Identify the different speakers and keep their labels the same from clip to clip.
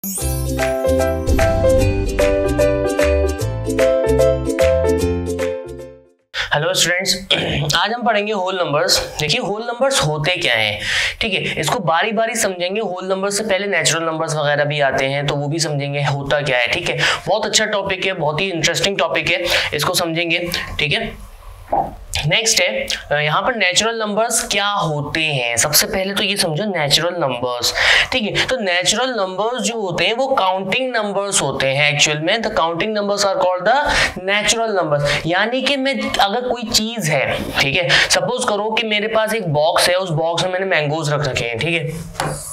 Speaker 1: Hello students, आज हम पढ़ेंगे होल नंबर्स। देखिए होल नंबर्स होते क्या हैं, ठीक है, इसको बारी बारी समझेंगे। होल नंबर्स से पहले नेचुरल नंबर्स वगैरह भी आते हैं, तो वो भी समझेंगे होता क्या है, ठीक है। बहुत अच्छा टॉपिक है, बहुत ही इंटरेस्टिंग टॉपिक है, इसको समझेंगे, ठीक है। नेक्स्ट है यहाँ पर नेचुरल नंबर्स क्या होते हैं। सबसे पहले तो ये समझो नेचुरल नंबर्स, ठीक है। तो नेचुरल नंबर्स जो होते हैं वो काउंटिंग नंबर्स होते हैं। एक्चुअल में the counting numbers are called the natural numbers. यानी कि मैं अगर कोई चीज है, ठीक है, सपोज करो कि मेरे पास एक बॉक्स है, उस बॉक्स में मैंने मैंगोज रख रखे हैं, ठीक है,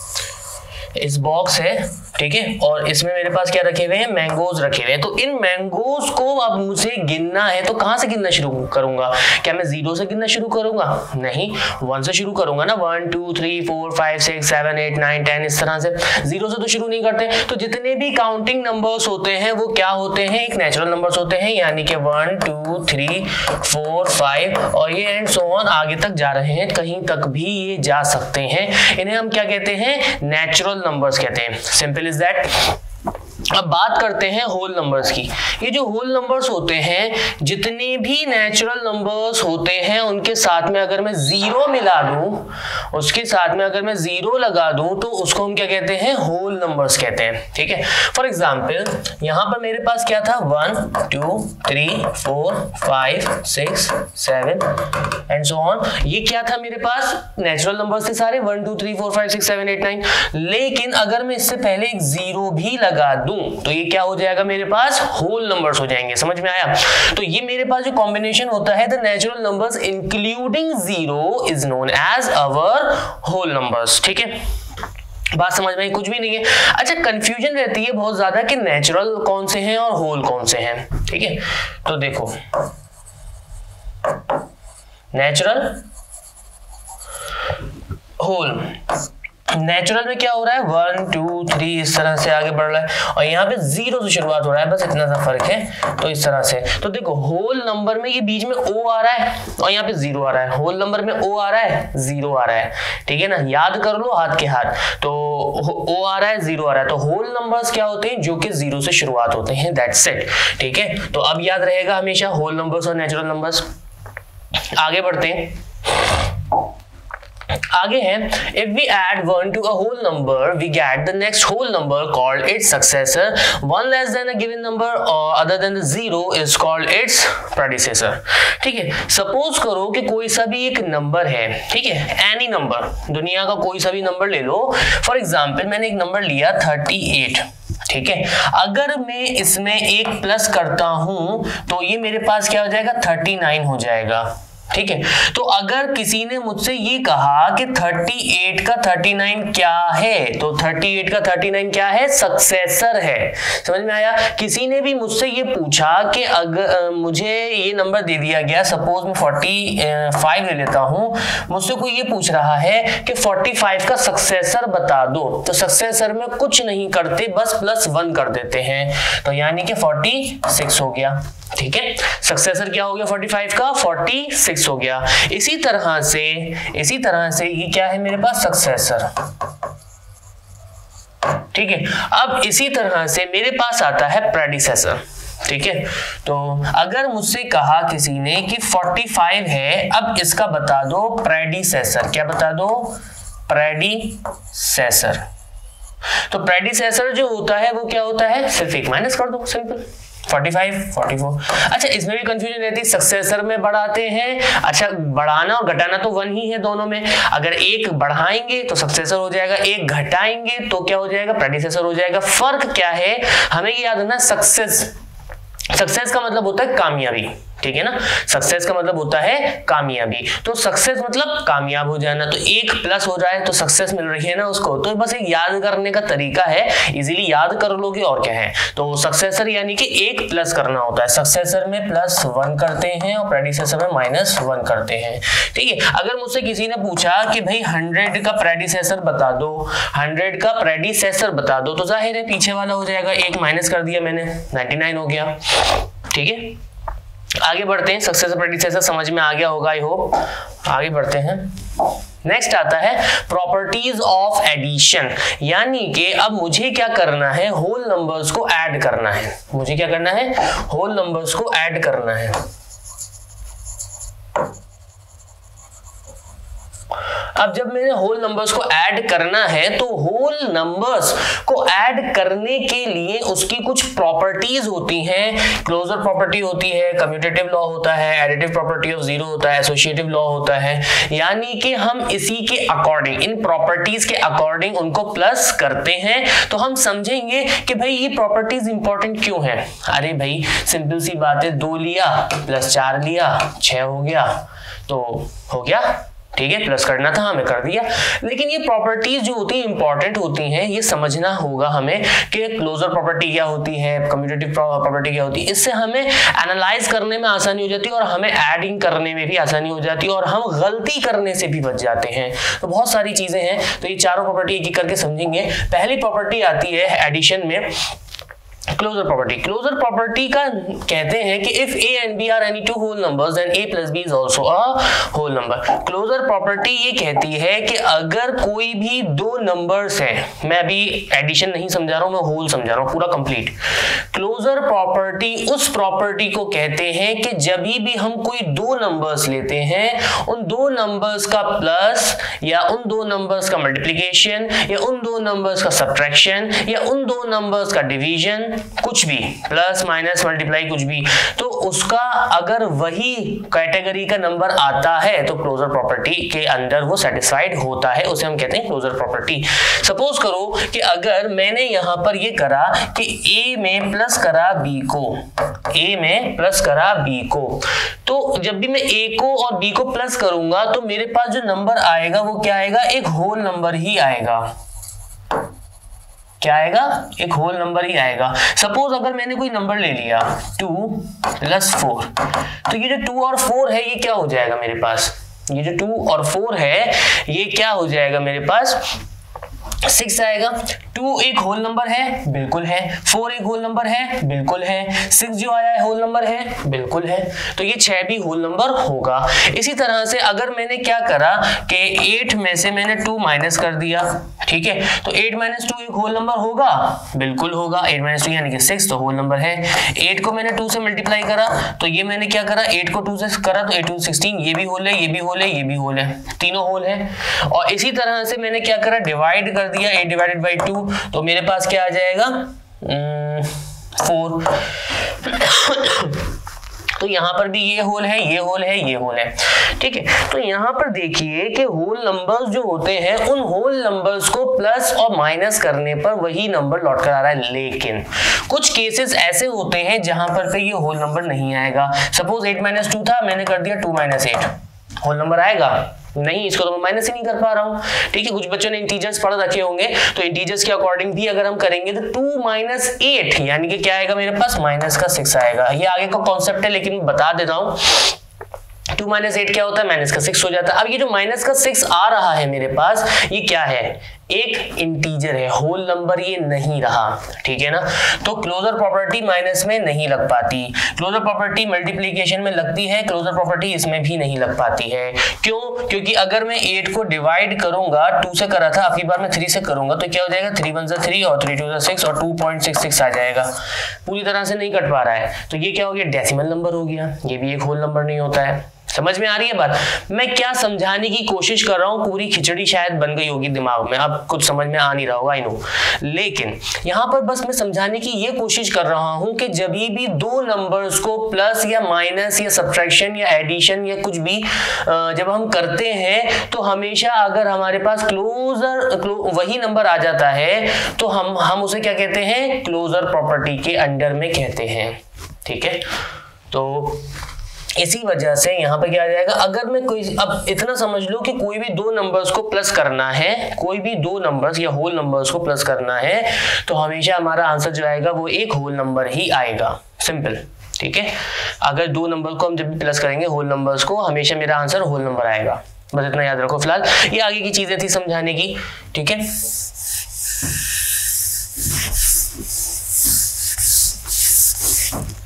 Speaker 1: इस बॉक्स है, ठीक है, और इसमें मेरे पास क्या रखे हुए हैं, मैंगोज रखे हुए हैं। तो इन मैंगोज को अब मुझे गिनना है, तो कहां से गिनना शुरू करूंगा? क्या मैं 0 से गिनना शुरू करूंगा? नहीं, 1 से शुरू करूंगा ना। 1 2 3 4 5 6 7 8 9 10 इस तरह से। 0 से तो शुरू नहीं करते। तो जितने भी काउंटिंग नंबर्स होते हैं वो क्या होते हैं, एक नेचुरल नंबर्स होते हैं। यानी कि 1 2 3 4 5 और ये एंड सो ऑन आगे तक जा रहे हैं, कहीं तक भी ये जा सकते हैं। इन्हें हम क्या कहते हैं, नेचुरल नंबर्स कहते हैं। Simple is that. अब बात करते हैं होल नंबर्स की। ये जो होल नंबर्स होते हैं, जितने भी नेचुरल नंबर्स होते हैं, उनके साथ में अगर मैं 0 मिला दूं, उसके साथ में अगर मैं 0 लगा दूं, तो उसको हम क्या कहते हैं, होल नंबर्स कहते हैं, ठीक है। फॉर एग्जांपल यहां पर मेरे पास क्या था, 1 2 3 4 5 6 7 एंड सो ऑन। ये क्या था मेरे पास, नेचुरल नंबर्स थे सारे, 1 2 3 4 5 6 7 8 9। लेकिन अगर मैं इससे पहले एक 0 भी लगा दूं, तो ये क्या हो जाएगा, मेरे पास होल नंबर्स हो जाएंगे। समझ में आया? तो ये मेरे पास जो कॉम्बिनेशन होता है, the natural numbers including 0 is known as our whole numbers, ठीक है। बात समझ में, कुछ भी नहीं है। अच्छा, कंफ्यूजन रहती है बहुत ज्यादा कि नेचुरल कौन से हैं और होल कौन से हैं, ठीक है। तो देखो, नेचुरल, होल। नेचुरल में क्या हो रहा है, 1 2 3 इस तरह से आगे बढ़ रहा है, और यहाँ पे 0 से शुरुआत हो रहा है, बस इतना सा फर्क है। तो इस तरह से, तो देखो होल नंबर में ये बीच में O आ रहा है और यहाँ पे 0 आ रहा है। होल नंबर में O आ रहा है, 0 आ रहा है, ठीक है ना। याद कर लो हाथ के हाथ। तो O आ रहा है, 0 आ रहा है। तो होल नंबर्स क्या होते हैं, जो कि 0 से शुरुआत होते हैं, दैट्स इट, ठीक है। तो अब याद रहेगा हमेशा होल नंबर्स और नेचुरल नंबर्स। आगे बढ़ते हैं, आगे है, if we add 1 to a whole number, we get the next whole number called its successor. 1 less than a given number or other than the 0 is called its predecessor. ठीक है, suppose करो कि कोई सा भी एक नंबर है, ठीक है, एनी नंबर, दुनिया का कोई सा भी नंबर ले लो। फॉर एग्जाम्पल मैंने एक नंबर लिया 38, ठीक है। अगर मैं इसमें एक प्लस करता हूं, तो ये मेरे पास क्या हो जाएगा, 39 हो जाएगा, ठीक है। तो अगर किसी ने मुझसे ये कहा कि 38 का 39 क्या है, तो 38 का 39 क्या है, सक्सेसर है। समझ में आया? किसी ने भी मुझसे ये पूछा कि अगर मुझे ये नंबर दे दिया गया, सपोज मैं 45 ले लेता हूं, मुझसे कोई ये पूछ रहा है कि 45 का सक्सेसर बता दो, तो सक्सेसर में कुछ नहीं करते, बस +1 कर देते हैं, तो यानी कि 46 हो गया, ठीक है। सक्सेसर क्या हो गया, 45 का 46 हो गया। इसी तरह से ये क्या है मेरे पास, सक्सेसर, ठीक है। अब इसी तरह से मेरे पास आता है प्रेडिसेसर, ठीक है। तो अगर मुझसे कहा किसी ने कि 45 है, अब इसका बता दो प्रेडिसेसर, क्या बता दो, प्रेडिसेसर। तो प्रेडिसेसर जो होता है वो क्या होता है, सिर्फ एक माइनस कर दो, सिंपल, 45 44। अच्छा, इसमें भी कंफ्यूजन रहती है, सक्सेसर में बढ़ाते हैं। अच्छा, बढ़ाना और घटाना तो 1 ही है दोनों में। अगर एक बढ़ाएंगे तो सक्सेसर हो जाएगा, एक घटाएंगे तो क्या हो जाएगा, प्रेडिसेसर हो जाएगा। फर्क क्या है, हमें ये याद रखना, सक्सेस का मतलब होता है कामयाबी, ठीक है ना। सक्सेस का मतलब होता है कामयाबी, तो सक्सेस मतलब कामयाब हो जाना। तो एक प्लस हो रहा है तो सक्सेस मिल रही है ना उसको, तो बस एक याद करने का तरीका है, इजीली याद कर लोगे और क्या है। तो सक्सेसर यानी कि एक प्लस करना होता है, सक्सेसर में +1 करते हैं और प्रेडिसेसर में -1 करते हैं, ठीक है। अगर मुझसे किसी ने पूछा कि भाई 100 का प्रेडिसेसर बता दो, 100 का प्रेडिसेसर बता दो, तो जाहिर है पीछे वाला हो जाएगा, एक माइनस कर दिया मैंने, 99 हो गया, ठीक है। आगे बढ़ते हैं, सक्सेसर प्रेडिसेसर समझ में आ गया होगा, आई होप। आगे बढ़ते हैं, नेक्स्ट आता है प्रॉपर्टीज ऑफ एडिशन, यानी कि अब मुझे क्या करना है, होल नंबर्स को ऐड करना है। मुझे क्या करना है, होल नंबर्स को ऐड करना है। अब जब मैंने होल नंबर्स को ऐड करना है तो होल नंबर्स को ऐड करने के लिए उसकी कुछ प्रॉपर्टीज होती हैं। क्लोजर प्रॉपर्टी होती है, कम्यूटेटिव लॉ होता है, एडिटिव प्रॉपर्टी ऑफ जीरो होता है, एसोसिएटिव लॉ होता है। यानी कि हम इसी के अकॉर्डिंग, इन प्रॉपर्टीज के अकॉर्डिंग उनको प्लस करते हैं। तो हम समझेंगे कि भाई ये प्रॉपर्टीज इंपॉर्टेंट क्यों है। अरे भाई सिंपल सी बात है, 2 लिया प्लस 4 लिया 6 हो गया, तो हो गया, ठीक है, प्लस करना था हमें कर दिया। लेकिन ये प्रॉपर्टीज जो होती हैं इंपॉर्टेंट होती हैं, ये समझना होगा हमें कि क्लोजर प्रॉपर्टी क्या होती है, कम्यूटेटिव प्रॉपर्टी क्या होती है। इससे हमें एनालाइज करने में आसानी हो जाती है और हमें एडिंग करने में भी आसानी हो जाती है और हम गलती करने से भी बच जाते हैं। तो बहुत सारी चीजें हैं, तो ये चारों प्रॉपर्टी एक एक करके समझेंगे। पहली प्रॉपर्टी आती है एडिशन में, क्लोजर प्रॉपर्टी। क्लोजर प्रॉपर्टी का कहते हैं कि if a and b are any two whole numbers then a plus b is also a whole number। Closure property ये कहती है कि अगर कोई भी 2 नंबर्स हैं, मैं अभी एडिशन नहीं समझा रहा हूं, मैं होल समझा रहा हूं पूरा कंप्लीट। क्लोजर प्रॉपर्टी उस प्रॉपर्टी को कहते हैं कि जब भी हम कोई 2 नंबर्स लेते हैं, उन 2 नंबर्स का प्लस या उन 2 नंबर्स का मल्टीप्लिकेशन या उन 2 नंबर्स का सब्ट्रैक्शन या उन 2 नंबर्स का डिवीजन, कुछ भी, प्लस माइनस मल्टीप्लाई कुछ भी, तो उसका अगर वही कैटेगरी का नंबर आता है तो क्लोजर प्रॉपर्टी के अंदर वो सेटिस्फाइड होता है, उसे हम कहते हैं क्लोजर प्रॉपर्टी। सपोज करो कि अगर मैंने यहां पर ये करा कि a में प्लस करा b को, a में प्लस करा b को, तो जब भी मैं a को और b को प्लस करूंगा तो मेरे पास जो नंबर आएगा वो क्या आएगा, एक होल नंबर ही आएगा। क्या आएगा, एक होल नंबर ही आएगा। सपोज अगर मैंने कोई नंबर ले लिया 2 + 4, तो ये जो 2 और 4 है ये क्या हो जाएगा मेरे पास, ये जो 2 और 4 है ये क्या हो जाएगा मेरे पास, 6 आएगा। 2 एक होल नंबर है, बिल्कुल है। 4 एक होल नंबर है, बिल्कुल है। 6 जो आया है होल नंबर है, बिल्कुल है। तो ये 6 भी होल नंबर होगा। इसी तरह से अगर मैंने क्या करा कि 8 में से मैंने 2 माइनस कर दिया, ठीक है, तो 8 - 2 एक होल नंबर होगा, बिल्कुल होगा। 8 - 2 यानी कि 6 तो होल नंबर है। 8 को मैंने 2 से मल्टीप्लाई करा तो ये मैंने क्या करा, 8 को 2 से करा तो 8 × 16, ये भी होल है, ये भी होल है, ये भी होल है, तीनों होल है। और इसी तरह से मैंने क्या करा, डिवाइड कर दिया 8 / 2, तो मेरे पास क्या आ जाएगा 4। तो यहां पर भी ये होल है, ये होल है, ये होल है, ठीक है। तो यहां पर देखिए कि होल नंबर्स जो होते हैं उन होल नंबर्स को प्लस और माइनस करने पर वही नंबर लौट कर आ रहा है। लेकिन कुछ केसेस ऐसे होते हैं जहां पर ये होल नंबर नहीं आएगा। सपोज 8 - 2 था, मैंने कर दिया 2 - 8, होल नंबर आएगा नहीं, इसको तो मैं माइनस ही नहीं कर पा रहा हूं, ठीक है। कुछ बच्चों ने इंटीजर्स पढ़ रखे होंगे, तो इंटीजर्स के अकॉर्डिंग भी अगर हम करेंगे तो 2 - 8 यानी कि क्या आएगा मेरे पास, -6 आएगा। ये आगे का कॉन्सेप्ट है लेकिन बता देता हूं। 2 - 8 क्या होता है, -6 हो जाता है। अब ये जो -6 आ रहा है मेरे पास, ये क्या है, एक इंटीजर है, होल नंबर ये नहीं रहा, ठीक है ना। तो क्लोजर प्रॉपर्टी माइनस में नहीं लग पाती, क्लोजर प्रॉपर्टी मल्टीप्लिकेशन में लगती है, क्लोजर प्रॉपर्टी इसमें भी नहीं लग पाती है। क्यों, क्योंकि अगर मैं 8 को डिवाइड करूंगा, 2 से करा था, अगली बार मैं 3 से करूंगा तो क्या हो जाएगा, 3 × 1 = 3 और 3 × 2 = 6 और 2.66 आ जाएगा। पूरी तरह से नहीं कट पा रहा है, तो ये क्या हो गया, डेसिमल नंबर हो गया। ये भी एक होल नंबर नहीं होता है। समझ में आ रही है बात, मैं क्या समझाने की कोशिश कर रहा हूं, पूरी खिचड़ी शायद बन गई होगी दिमाग में, अब कुछ समझ में आ नहीं रहा होगा, आई नो। लेकिन यहां पर बस मैं समझाने की ये कोशिश कर रहा हूं कि जब भी 2 नंबर्स को प्लस या माइनस या सब्ट्रैक्शन या एडिशन या कुछ भी जब हम करते हैं, तो हमेशा अगर हमारे पास वही नंबर आ जाता है तो हम उसे क्या कहते हैं, क्लोजर प्रॉपर्टी के अंडर में कहते हैं, ठीक है। तो इसी वजह से यहां पे क्या आ जाएगा, अगर मैं कोई, अब इतना समझ लो कि कोई भी 2 नंबर्स को प्लस करना है, कोई भी 2 नंबर्स या होल नंबर्स को प्लस करना है, तो हमेशा हमारा आंसर जो आएगा वो एक होल नंबर ही आएगा, सिंपल, ठीक है। अगर 2 नंबर को हम जब भी प्लस करेंगे होल नंबर्स को, हमेशा मेरा आंसर होल नंबर आएगा। बस इतना याद रखो। फिलहाल ये आगे की चीजें थी समझाने की, ठीक है।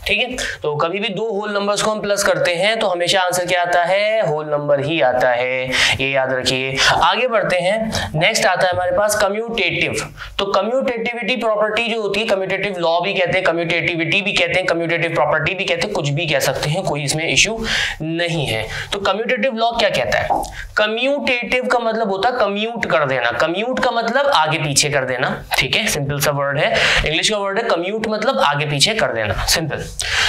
Speaker 1: ठीक है, तो कभी भी दो होल नंबर्स को हम प्लस करते हैं तो हमेशा आंसर क्या आता है, होल नंबर ही आता है, ये याद रखिए। आगे बढ़ते हैं, नेक्स्ट आता है हमारे पास कम्यूटेटिव। तो कम्यूटेटिविटी प्रॉपर्टी जो होती है, कम्यूटेटिव लॉ भी कहते हैं, कम्यूटेटिविटी भी कहते हैं, कम्यूटेटिव प्रॉपर्टी भी कहते हैं, कुछ भी कह सकते हैं, कोई इसमें इश्यू नहीं है। तो कम्यूटेटिव लॉ क्या कहता है, कम्यूटेटिव का मतलब होता है कम्यूट कर देना, कम्यूट का मतलब आगे पीछे कर देना, ठीक है, सिंपल सा वर्ड है, इंग्लिश का वर्ड है कम्यूट, मतलब आगे पीछे कर देना, सिंपल।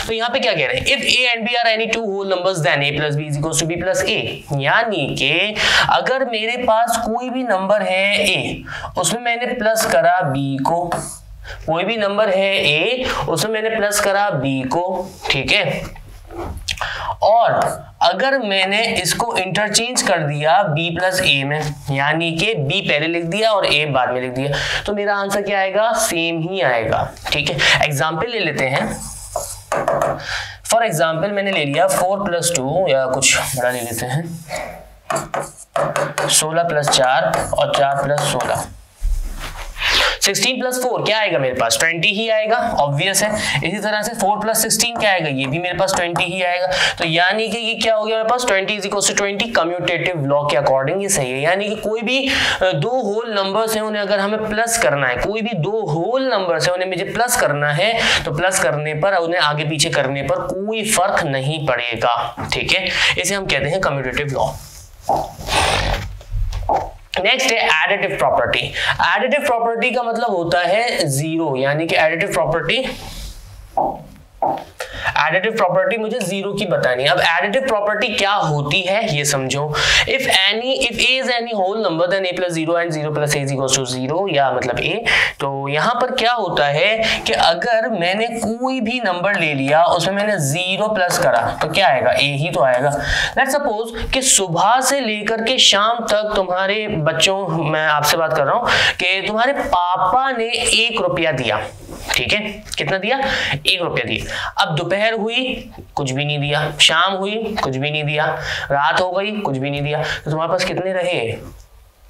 Speaker 1: तो यहाँ पे क्या कह रहे हैं, if A and B are any two whole numbers then A plus B is equal to B plus A, यानी कि अगर मेरे पास कोई भी नंबर है ए, उसमें मैंने प्लस करा बी को, कोई भी नंबर है ए, उसमें मैंने प्लस करा बी को, ठीक है, और अगर मैंने इसको इंटरचेंज कर दिया b प्लस ए में, यानी कि b पहले लिख दिया और a बाद में लिख दिया, तो मेरा आंसर क्या आएगा, सेम ही आएगा, ठीक है। एग्जाम्पल ले लेते हैं, फॉर एग्जाम्पल मैंने ले लिया 4 + 2 या कुछ बड़ा ले लेते हैं 16 + 4 और 4 + 16, 16 + 4 क्या आएगा मेरे पास, 20 ही आएगा, ऑब्वियस है। इसी तरह से 4 + 16 क्या आएगा, ये भी मेरे पास 20 ही आएगा। तो यानी कि ये क्या हो गया मेरे पास, 20 = 20, कम्यूटेटिव लॉ के अकॉर्डिंग ये सही है। यानी कि कोई भी दो होल नंबर्स हैं, उन्हें अगर हमें प्लस करना है, कोई भी दो होल नंबर्स हैं उन्हें मुझे प्लस करना है, तो प्लस करने पर, उन्हें आगे पीछे करने पर कोई फर्क नहीं पड़ेगा, ठीक है, इसे हम कहते हैं कम्यूटेटिव लॉ। नेक्स्ट है एडिटिव प्रॉपर्टी। एडिटिव प्रॉपर्टी का मतलब होता है जीरो, यानी कि एडिटिव प्रॉपर्टी मुझे जीरो की बतानी है। अब एडिटिव प्रॉपर्टी क्या होती है ये समझो। If a is any whole number then a + 0 and 0 + a = 0, या मतलब a, तो यहाँ पर क्या होता है कि अगर मैंने कोई भी नंबर ले लिया, उसमें मैंने 0 प्लस करा, तो क्या आएगा, a ही तो आएगा। लेट्स सपोज कि सुबह से लेकर के शाम तक तुम्हारे बच्चों, मैं आपसे बात कर रहा हूँ कि तुम्हारे पापा ने 1 रुपया दिया, ठीक है, कितना दिया, 1 रुपया दिया। अब दोपहर हुई, कुछ भी नहीं दिया, शाम हुई, कुछ भी नहीं दिया, रात हो गई, कुछ भी नहीं दिया, तो तुम्हारे पास कितने रहे,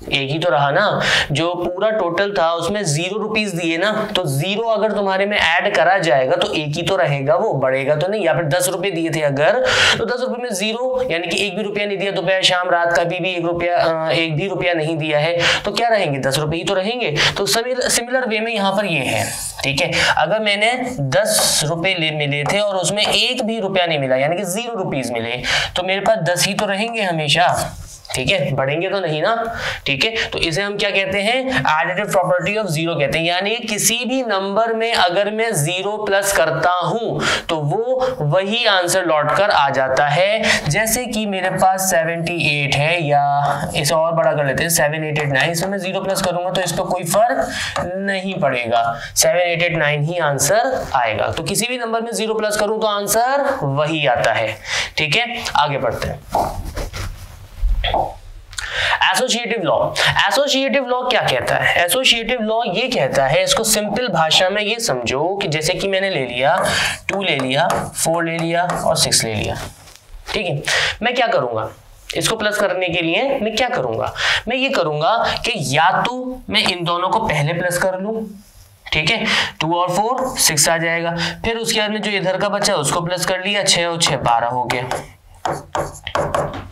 Speaker 1: एक ही तो रहा ना। जो पूरा टोटल था उसमें 0 रुपीज दिए ना, तो 0 अगर तुम्हारे में ऐड करा जाएगा तो एक ही तो रहेगा, वो बढ़ेगा तो नहीं। या फिर 10 रुपए दिए थे अगर, तो 10 रुपए में 0, यानी कि एक भी रुपया नहीं दिया, दोपहर शाम रात कभी भी एक भी रुपया नहीं दिया है, तो क्या रहेंगे, 10 रुपए ही तो रहेंगे। तो सिमिलर वे में यहाँ पर ये है, ठीक है, अगर मैंने 10 रुपए मिले थे और उसमें एक भी रुपया नहीं मिला, यानी कि 0 रुपीज मिले, तो मेरे पास 10 ही तो रहेंगे हमेशा, ठीक है, बढ़ेंगे तो नहीं ना, ठीक है। तो इसे हम क्या कहते हैं, एडिटिव प्रॉपर्टी ऑफ जीरो कहते हैं। यानी किसी भी नंबर में अगर मैं 0 प्लस करता हूं तो वो वही आंसर लौट कर आ जाता है। जैसे कि मेरे पास 78 है, या इसे और बड़ा कर लेते हैं 7889, इसमें मैं 0 प्लस करूंगा तो इस पर कोई फर्क नहीं पड़ेगा, 7889 ही आंसर आएगा। तो किसी भी नंबर में 0 प्लस करूं तो आंसर वही आता है, ठीक है। आगे बढ़ते हैं, एसोसिएटिव लॉ। एसोसिएटिव लॉ क्या कहता है, एसोसिएटिव लॉ ये कहता है, इसको सिंपल भाषा में ये समझो कि जैसे कि मैंने ले लिया 2 ले लिया, 4 ले लिया और 6 ले लिया, ठीक है। मैं क्या करूंगा, इसको प्लस करने के लिए मैं क्या करूंगा, मैं ये करूंगा कि या तो मैं इन दोनों को पहले प्लस कर लूं, ठीक है, 2 और 4 6 आ जाएगा, फिर उसके बाद में जो इधर का बचा उसको प्लस कर लिया, 6 और 6 12 हो गया,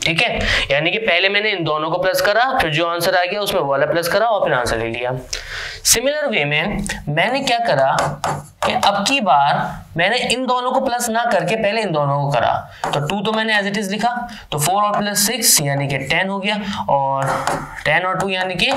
Speaker 1: ठीक है। यानी कि पहले मैंने इन दोनों को प्लस करा, फिर जो आंसर आ गया उसमें वो वाला प्लस करा और फिर आंसर ले लिया। सिमिलर वे में मैंने क्या करा कि अब की बार मैंने इन दोनों को प्लस ना करके पहले इन दोनों को करा, तो 2 तो मैंने एज इट इज लिखा, तो 4 और प्लस 6 यानी कि 10 हो गया, और 10 और 2 यानी कि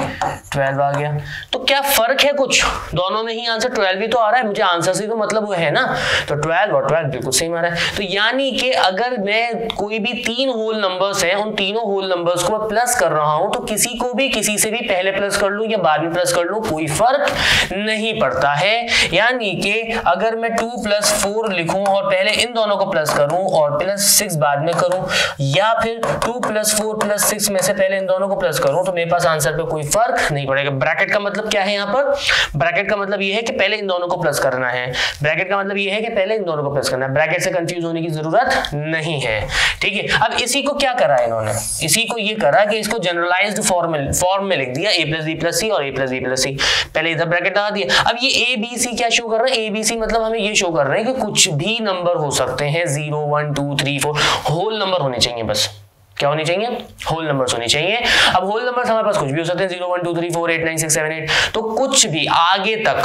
Speaker 1: 12 आ गया। तो क्या फर्क है कुछ, दोनों में ही आंसर 12 ही तो आ रहा है, मुझे आंसर से तो मतलब वो है ना, तो 12 और 12 बिल्कुल सेम आ रहा है। तो यानी कि अगर मैं कोई भी 3 होल नंबर्स हैं, उन तीनों होल नंबर्स को मैं प्लस कर रहा हूं, तो किसी को भी किसी से भी पहले प्लस कर लूं या बाद में प्लस कर लूं, कोई फर्क नहीं पड़ता है। यानी कि अगर मैं 2 + 4 लिखूं और पहले इन दोनों को प्लस करूं और +6 बाद में करूं, या फिर 2 + 4 + 6 में से पहले इन दोनों को प्लस करूं, तो मेरे पास आंसर पे कोई फर्क नहीं पड़ेगा। ब्रैकेट का मतलब क्या है, यहाँ पर ब्रैकेट का मतलब ये है कि पहले इन दोनों को प्लस करना है, ब्रैकेट का मतलब ये है कि पहले इन दोनों को प्लस करना है, ब्रैकेट से कंफ्यूज होने की जरूरत नहीं है, ठीक है। अब इसी को क्या करा इन्होंने, इसी को ये करा कि इसको जनरलाइज्ड फॉर्म में लिख दिया, a + b + c और a + b + c। पहले इधर ब्रैकेट लगा दिया। अब ये ए बी सी क्या शो कर रहा है, ए बी सी मतलब हमें ये शो कर रहे हैं कि कुछ भी नंबर हो सकते हैं, 0 1 2 3 4 होल नंबर होने चाहिए, बस क्या होनी चाहिए, होल नंबर्स होनी चाहिए। अब होल नंबर्स हमारे पास कुछ भी हो सकते हैं, 0 1 2 3 4 8 9 6 7 8, तो कुछ भी आगे तक,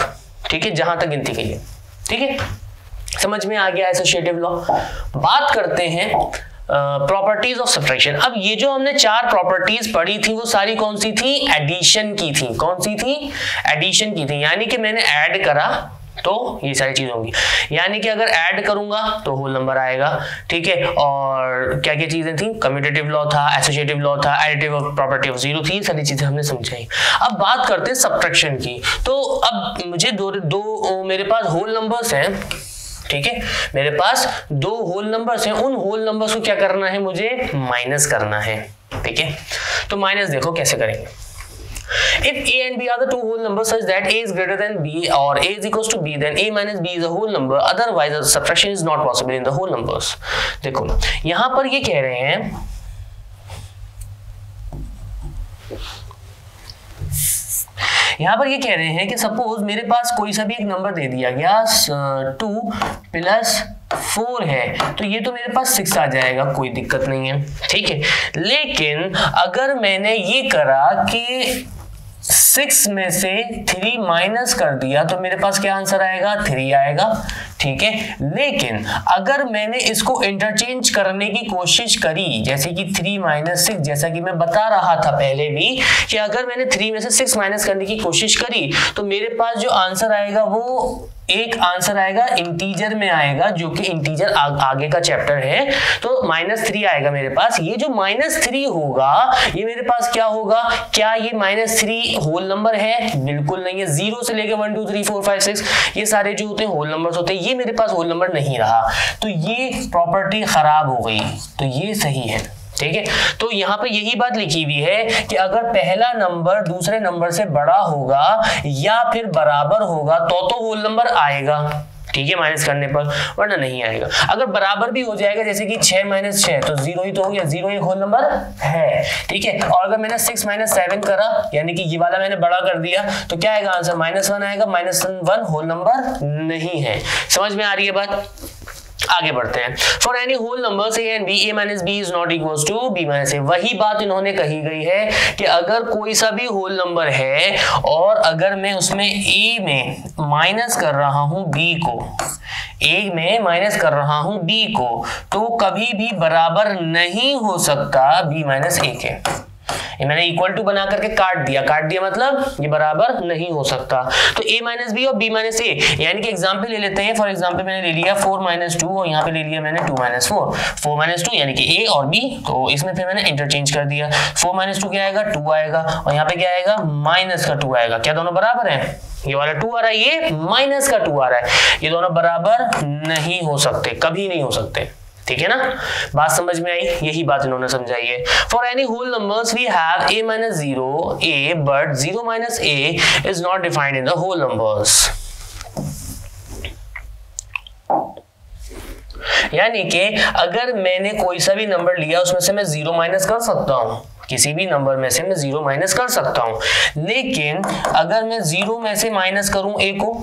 Speaker 1: ठीक है, जहां तक गिनती गई है, ठीक है, समझ में आ गया एसोसिएटिव लॉ। बात करते हैं प्रॉपर्टीज ऑफ सब्ट्रैक्शन। अब ये जो हमने 4 प्रॉपर्टीज पढ़ी थी वो सारी कौन सी थी, एडिशन की थी। कौन सी थी, एडिशन की थी, यानी कि मैंने ऐड करा तो ये सारी चीज होंगी, यानी कि अगर ऐड करूंगा तो होल नंबर आएगा, ठीक है। और क्या क्या चीजें थी, कम्यूटेटिव लॉ था, एसोसिएटिव लॉ था, एडिटिव प्रॉपर्टी ऑफ जीरो थी, सारी चीजें हमने समझाई। अब बात करते हैं सब्ट्रैक्शन की। तो अब मुझे दो मेरे पास होल नंबर्स हैं, ठीक है, मेरे पास 2 होल नंबर्स हैं, उन होल नंबर्स को क्या करना है, मुझे माइनस करना है, ठीक है। तो माइनस देखो कैसे करेंगे। If a and b are the 2 whole numbers such that a is greater than b or a is equals to b, then a minus b is a whole number. Otherwise, the subtraction is not possible in the whole numbers. देखो यहां पर ये कह रहे हैं, यहां पर ये कह रहे हैं कि सपोज मेरे पास कोई सा भी एक नंबर दे दिया गया 2 + 4 है, तो ये तो मेरे पास 6 आ जाएगा, कोई दिक्कत नहीं है, ठीक है। लेकिन अगर मैंने ये करा कि 6 में से 3 माइनस कर दिया तो मेरे पास क्या आंसर आएगा, 3 आएगा, ठीक है। लेकिन अगर मैंने इसको इंटरचेंज करने की कोशिश करी, जैसे कि 3 - 6, जैसा कि मैं बता रहा था पहले भी कि अगर मैंने 3 में से 6 माइनस करने की कोशिश करी तो मेरे पास जो आंसर आएगा वो एक आंसर आएगा इंटीजर में आएगा, जो कि इंटीजर आगे का चैप्टर है, तो -3 आएगा मेरे पास। ये जो -3 होगा ये मेरे पास क्या होगा, क्या ये -3 होल नंबर है, बिल्कुल नहीं है। 0 से लेकर 1 2 3 4 5 6 ये सारे जो होते हैं होल नंबर्स होते हैं, ये मेरे पास होल नंबर नहीं रहा, तो ये प्रॉपर्टी खराब हो गई, तो ये सही है, ठीक है। तो यहाँ पे यही बात लिखी हुई है कि अगर पहला नंबर दूसरे नंबर से बड़ा होगा या फिर बराबर होगा तो होल नंबर आएगा, ठीक है, माइनस करने पर, वरना नहीं आएगा। अगर बराबर भी हो जाएगा, जैसे कि 6 - 6 तो 0 ही तो हो गया, 0 एक होल नंबर है, ठीक है। और अगर मैंने 6 - 7 करा, यानी कि ये वाला मैंने बड़ा कर दिया, तो क्या आएगा आंसर, -1 आएगा। -1 होल नंबर नहीं है। समझ में आ रही है बात, आगे बढ़ते हैं। For any whole numbers a and b, a minus b is not equals to b minus a। वही बात इन्होंने कही गई है कि अगर कोई सा भी होल नंबर है और अगर मैं उसमें a में माइनस कर रहा हूं b को, a में माइनस कर रहा हूं b को, तो कभी भी बराबर नहीं हो सकता b - a के। ये मैंने इक्वल टू बना करके काट दिया मतलब ये बराबर नहीं हो सकता। तो a - b और b - a, यानी कि एग्जांपल ले लेते हैं। फॉर एग्जांपल मैंने ले लिया 4 - 2 और यहाँ पे ले लिया मैंने 2 - 4। 4 - 2 यानी कि a और b, तो इसमें फिर मैंने इंटरचेंज कर दिया। 4 - 2 क्या आएगा, 2 आएगा, और यहाँ पे क्या आएगा, -2 आएगा। क्या दोनों बराबर है, ये वाला 2 आ रहा है, ये -2 आ रहा है, ये दोनों बराबर नहीं हो सकते, कभी नहीं हो सकते, ठीक है ना। बात समझ में आई, यही बात इन्होंने समझाई है। For any whole numbers we have a - 0 a, but 0 - a is not defined in the whole numbers. यानी कि अगर मैंने कोई सा भी नंबर लिया उसमें से मैं 0 माइनस कर सकता हूं, किसी भी नंबर में से मैं 0 माइनस कर सकता हूं, लेकिन अगर मैं 0 में से माइनस करूं a को,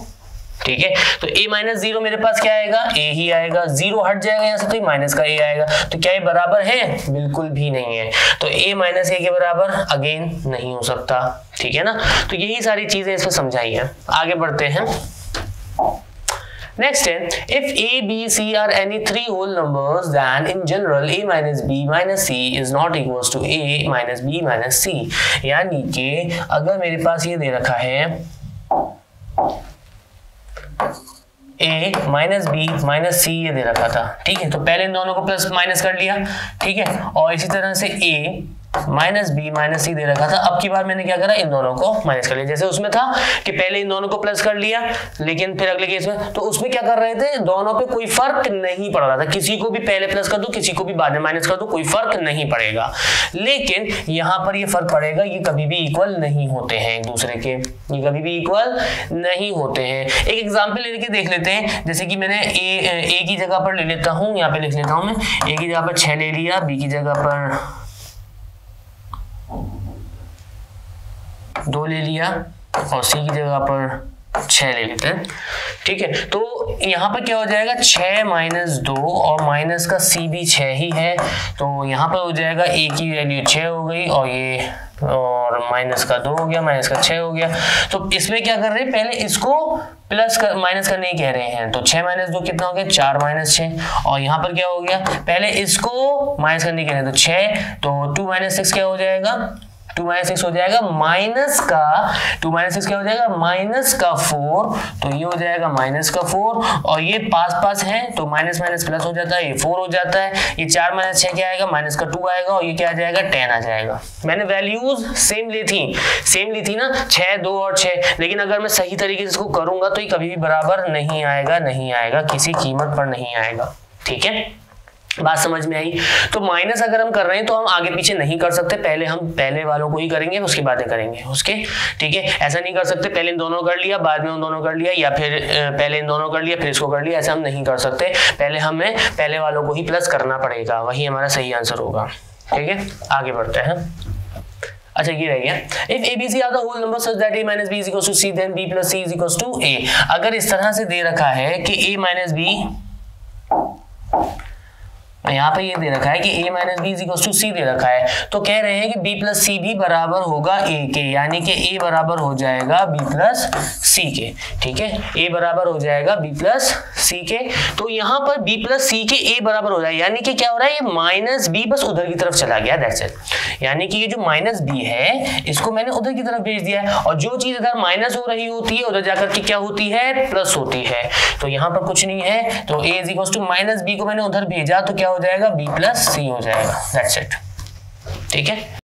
Speaker 1: ठीक है, तो a - 0 मेरे पास क्या आएगा, a ही आएगा। 0 हट जाएगा यहाँ से तो माइनस का a आएगा, तो क्या ये बराबर है, बिल्कुल भी नहीं है। तो a - a के बराबर अगेन नहीं हो सकता, ठीक है ना। तो यही सारी चीजें इसमें समझाई है। आगे बढ़ते हैं। नेक्स्ट है, if a b c are any 3 whole numbers then in general a minus b minus c is not equals to a minus b minus c। यानी कि अगर मेरे पास ये दे रखा है a माइनस बी माइनस सी, ये दे रखा था, ठीक है, तो पहले इन दोनों को प्लस माइनस कर लिया, ठीक है, और इसी तरह से a माइनस बी माइनस सी दे रखा था। अब की बार मैंने क्या करा, इन दोनों को माइनस कर लिया। जैसे उसमें था कि पहले इन दोनों को प्लस कर लिया, लेकिन फिर अगले केस में तो उसमें क्या कर रहे थे, दोनों पे कोई फर्क नहीं पड़ रहा था, किसी को भी पहले प्लस कर दो, किसी को भी बाद में माइनस कर दो, कोई फर्क नहीं पड़ेगा। लेकिन यहाँ पर ये फर्क पड़ेगा, ये कभी भी इक्वल नहीं होते हैं एक दूसरे के, ये कभी भी इक्वल नहीं होते हैं। एक एग्जाम्पल लेके देख लेते हैं, जैसे कि मैंने ए की जगह पर ले लेता हूँ, यहाँ पे लिख लेता हूँ मैं, ए की जगह पर 6 ले लिया, बी की जगह पर 2 ले लिया, और सी की जगह पर 6 ले लेते हैं, ठीक है। तो यहाँ पर क्या हो जाएगा 6 माइनस 2 और माइनस का सी भी 6 ही है, तो यहाँ पर हो जाएगा a की वैल्यू 6 हो गई और ये और माइनस का 2 हो गया, माइनस का 6 हो गया। तो इसमें क्या कर रहे हैं, पहले इसको प्लस कर माइनस करने ही कह रहे हैं, तो 6 माइनस 2 कितना हो गया 4 माइनस 6 और यहाँ पर क्या हो गया, पहले इसको माइनस करने कह रहे हैं तो 6, तो 2 माइनस 6 क्या हो जाएगा, 2 माइनस 6 हो जाएगा माइनस का 2 माइनस 6 क्या हो जाएगा माइनस का 4, तो ये हो जाएगा माइनस का 4 और ये पास पास है तो माइनस माइनस प्लस हो जाता है, ये 4 हो जाता है, ये 4 माइनस 6 क्या आएगा माइनस का 2 आएगा और ये क्या आ जाएगा 10 आ जाएगा। मैंने वैल्यूज सेम ली थी ना 6, 2 और 6, लेकिन अगर मैं सही तरीके से इसको करूंगा तो ये कभी भी बराबर नहीं आएगा, किसी कीमत पर नहीं आएगा, ठीक है। बात समझ में आई। तो माइनस अगर हम कर रहे हैं तो हम आगे पीछे नहीं कर सकते, पहले हम पहले वालों को ही करेंगे उसकी बातें करेंगे उसके, ठीक है। ऐसा नहीं कर सकते पहले इन दोनों कर लिया बाद में उन दोनों कर लिया, या फिर पहले इन दोनों कर लिया फिर इसको कर लिया, ऐसा हम नहीं कर सकते। पहले हमें पहले वालों को ही प्लस करना पड़ेगा, वही हमारा सही आंसर होगा, ठीक है। आगे बढ़ते हैं। अच्छा ये रह गया, if a b c are the whole number such that a minus B is equal to c then b plus c is equal to a। अगर इस तरह से दे रखा है कि a माइनस बी, यहाँ पे ये दे रखा है कि a minus B is equal to C दे रखा है, तो कह रहे हैं कि b प्लस सी भी बराबर होगा a के, यानी कि a बराबर हो जाएगा b प्लस सी के, ठीक है। a बराबर हो जाएगा b प्लस सी के, तो यहाँ पर b प्लस सी के a बराबर हो जाएगा, यानी कि क्या हो रहा है ये माइनस b बस उधर की तरफ चला गया, दैट्स इट। यानी कि ये जो माइनस b है इसको मैंने उधर की तरफ भेज दिया है, और जो चीज इधर माइनस हो रही होती है उधर जाकर के क्या होती है प्लस होती है। तो यहाँ पर कुछ नहीं है, तो a is equal to minus b को मैंने उधर भेजा तो क्या हो जाएगा b प्लस सी हो जाएगा, दैट्स इट, ठीक है।